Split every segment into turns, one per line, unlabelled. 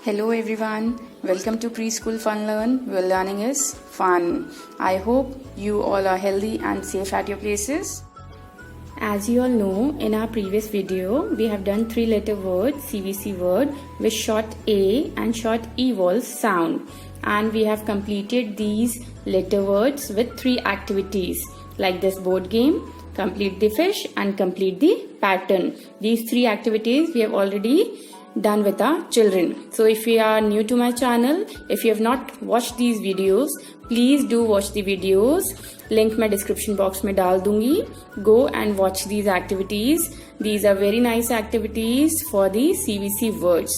Hello everyone, welcome to Preschool Fun Learn, where learning is fun. I hope you all are healthy and safe at your places. As you all know, in our previous video, we have done 3-letter words, CVC word, with short A and short E vowels sound. And we have completed these letter words with 3 activities, like this board game, complete the fish and complete the pattern. These 3 activities we have already done with our children. So if you are new to my channel, if you have not watched these videos, please do watch the videos. Link मैं description box में डाल दूंगी. Go and watch these activities. These are very nice activities for the CVC words.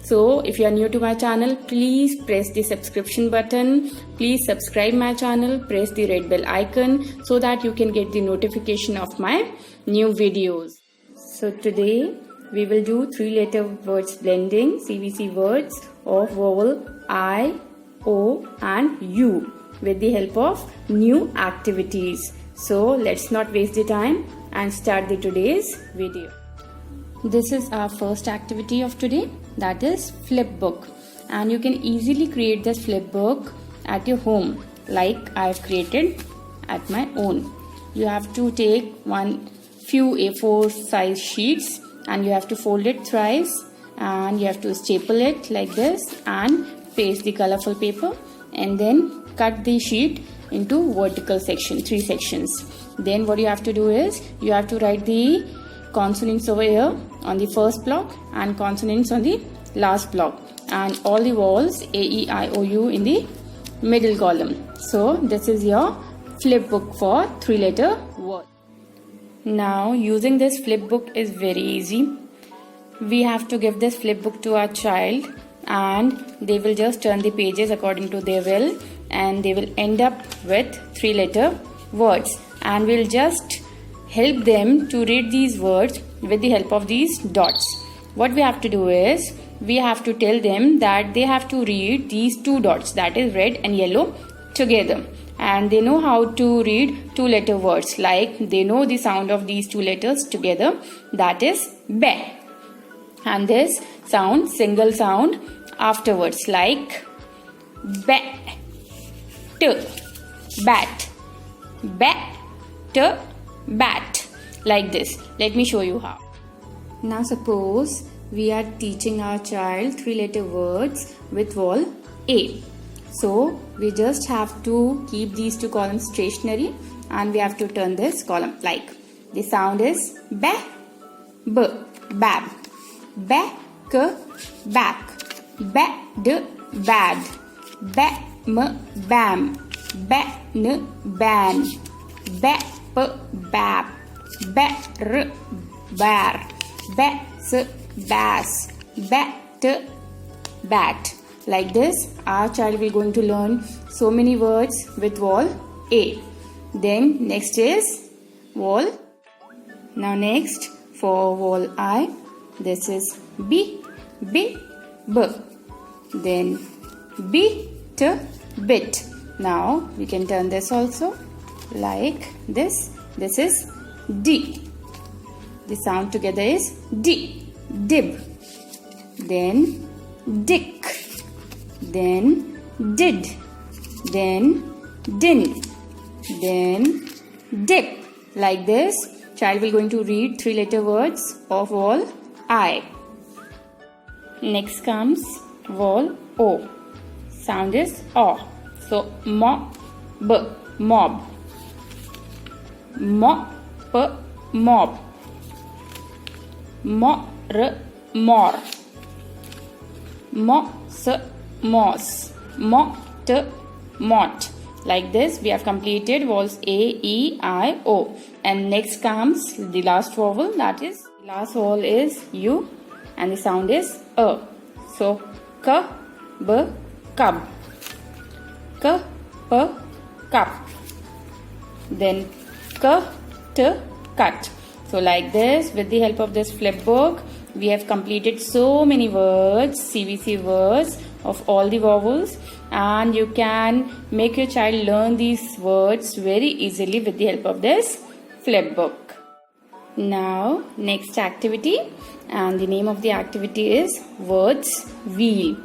So if you are new to my channel, please press the subscription button. Please subscribe my channel. Press the red bell icon so that you can get the notification of my new videos. So today we will do 3-letter words blending, CVC words of vowel I, O and U with the help of new activities. So let's not waste the time and start the today's video. This is our first activity of today, that is flip book, and you can easily create this flip book at your home like I have created at my own. You have to take few A4 size sheets and you have to fold it thrice and you have to staple it like this and paste the colorful paper and then cut the sheet into vertical section, 3 sections. Then what you have to do is you have to write the consonants over here on the first block and consonants on the last block and all the vowels A, E, I, O, U in the middle column. So this is your flip book for 3-letter word. Now using this flip book is very easy. We have to give this flip book to our child and they will just turn the pages according to their will and they will end up with 3-letter words, and we'll just help them to read these words with the help of these dots. What we have to do is we have to tell them that they have to read these 2 dots, that is red and yellow, together. And they know how to read 2-letter words, like they know the sound of these 2 letters together, that is be. And this sound, single sound afterwards, like be, t, bat, be, t, bat, like this. Let me show you how. Now suppose we are teaching our child 3-letter words with vowel A. So we just have to keep these 2 columns stationary and we have to turn this column like the sound is be, b, bab, be, k, back, be, d, bad, be, m, bam, be, n, ban, be, p, bab, be, r, bar, be, s, bass, be, t, bat. Like this, our child will going to learn so many words with vowel A. Then next is vowel. Now next for vowel I, this is B, B, B. Then B, T, bit. Now we can turn this also like this. This is D. The sound together is D, dib. Then dick. Then did, then din, then dip. Like this, child will going to read 3-letter words of vowel I. Next comes vowel O. Sound is O. So mo, b, mob, mo, p, mob, mo, r, more, mo, s, moss, mo, t, mot. Like this, we have completed vowels A, E, I, O. And next comes the last vowel, that is, the last vowel is U and the sound is A. So, k, b, cub, k, p, cup. Then k, t, cut. So like this, with the help of this flip book, we have completed so many words, CVC words of all the vowels, and you can make your child learn these words very easily with the help of this flip book. Now next activity, and the name of the activity is words wheel.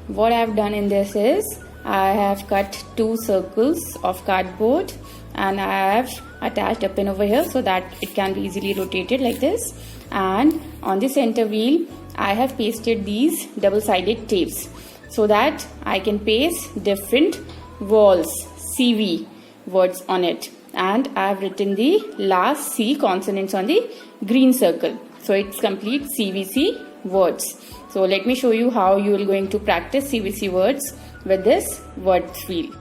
What I have done in this is I have cut 2 circles of cardboard and I have attached a pin over here so that it can be easily rotated like this, and on the center wheel I have pasted these double-sided tapes so that I can paste different walls, CV words on it, and I have written the last C consonants on the green circle, so it's complete CVC words. So let me show you how you are going to practice CVC words with this words wheel.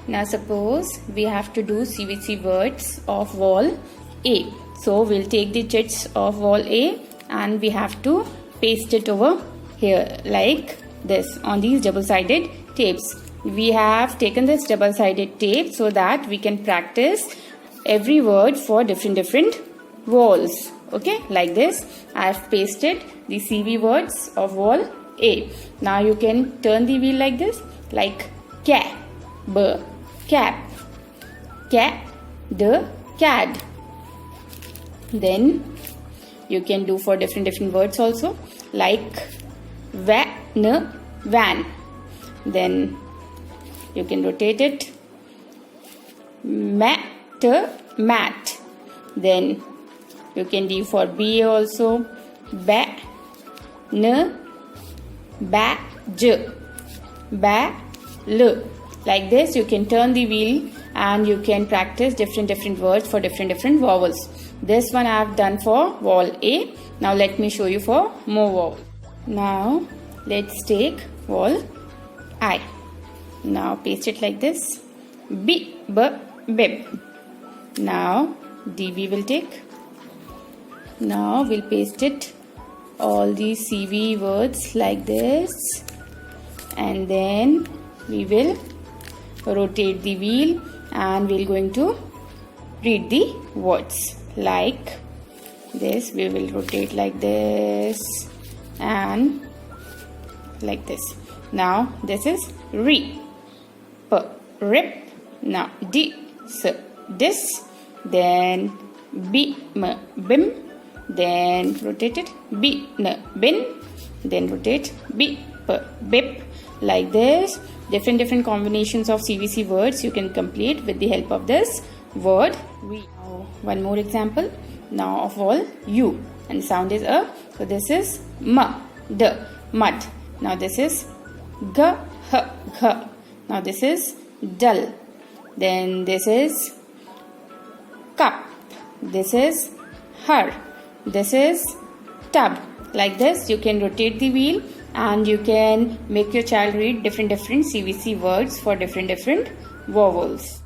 Now suppose we have to do CVC words of wall A. So we'll take the chits of wall A and we have to paste it over here like this on these double-sided tapes. We have taken this double-sided tape so that we can practice every word for different walls. Okay, like this I have pasted the CV words of wall A. Now you can turn the wheel like this, like ca, b, cap, cat, the cad. Then you can do for different words also, like van, van. Then you can rotate it, mat, mat. Then you can do for BA also, ba, n, ba, j, ba, l. Like this you can turn the wheel and you can practice different words for different vowels. This one I have done for wall A. Now let me show you for more vowels. Now let's take wall I. Now paste it like this, b, b, bib. Now DB will take. Now we'll paste it all these CV words like this, and then we will rotate the wheel and we're going to read the words like this. We will rotate like this and like this. Now this is re, p, rip. Now d, s, dis. Then b, m, bim. Then rotate it, b, n, bin. Then rotate b, p, bip. Like this different combinations of CVC words you can complete with the help of this word wheel. Now one more example now of all U, and the sound is a. So this is m, d, mud. Now this is g, h, gh. Now this is dull. Then this is cup. This is her. This is tub. Like this you can rotate the wheel and you can make your child read different CVC words for different vowels.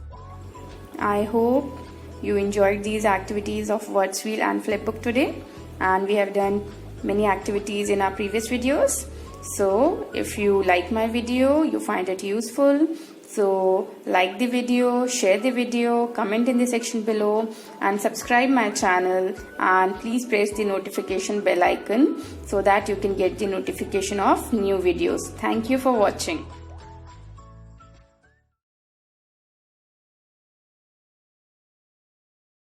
I hope you enjoyed these activities of words wheel and flipbook today, and we have done many activities in our previous videos. So if you like my video, you find it useful, so like the video, share the video, comment in the section below and subscribe my channel, and please press the notification bell icon so that you can get the notification of new videos. Thank you for watching.